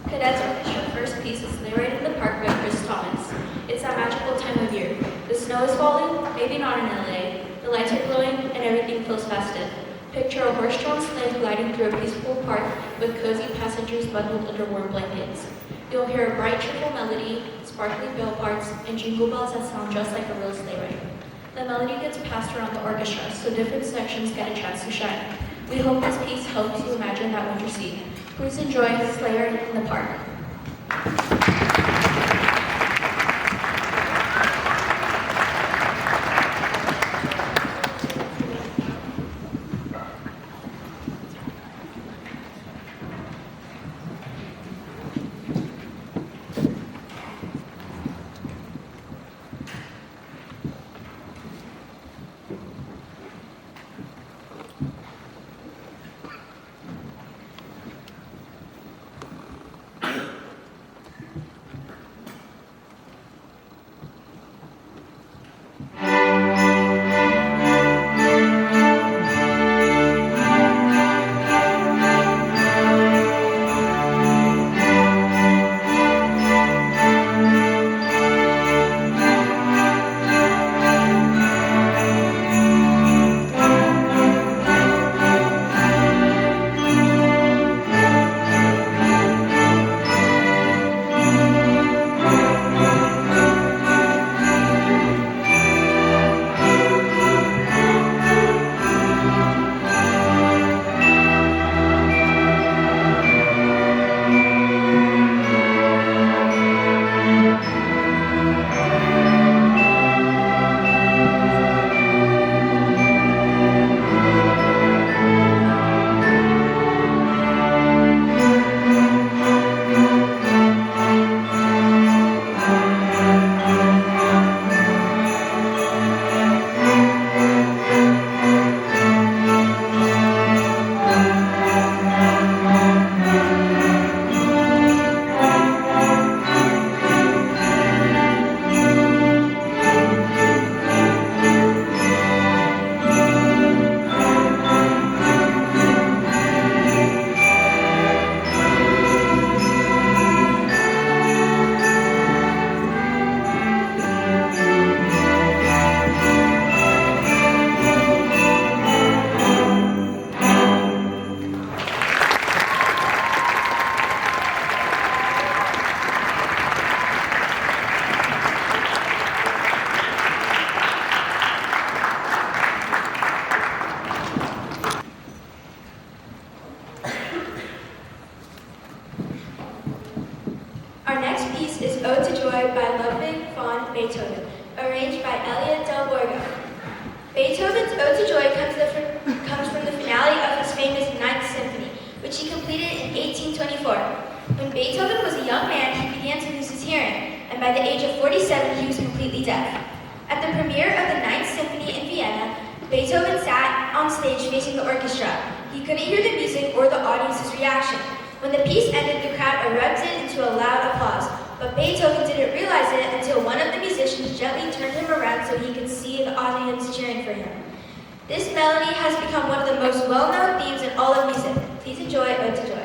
Cadets Orchestra first piece is Sleigh Ride in the Park by Chris Thomas. It's that magical time of year. The snow is falling, maybe not in LA. The lights are glowing and everything feels festive. Picture a horse-drawn sleigh gliding through a peaceful park with cozy passengers bundled under warm blankets. You'll hear a bright, cheerful melody, sparkling bell parts, and jingle bells that sound just like a real sleigh ride. The melody gets passed around the orchestra, so different sections get a chance to shine. We hope this piece helps you imagine that winter scene. Please enjoy Sleigh Ride in the Park. Our next piece is Ode to Joy by Ludwig van Beethoven, arranged by Elliot Del Borgo. Beethoven's Ode to Joy comes from the finale of his famous Ninth Symphony, which he completed in 1824. When Beethoven was a young man, he began to lose his hearing, and by the age of 47, he was completely deaf. At the premiere of the Ninth Symphony in Vienna, Beethoven sat on stage facing the orchestra. He couldn't hear the music or the audience's reaction. When the piece ended, the crowd erupted into a loud applause, but Beethoven didn't realize it until one of the musicians gently turned him around so he could see the audience cheering for him. This melody has become one of the most well-known themes in all of music. Please enjoy Ode to Joy.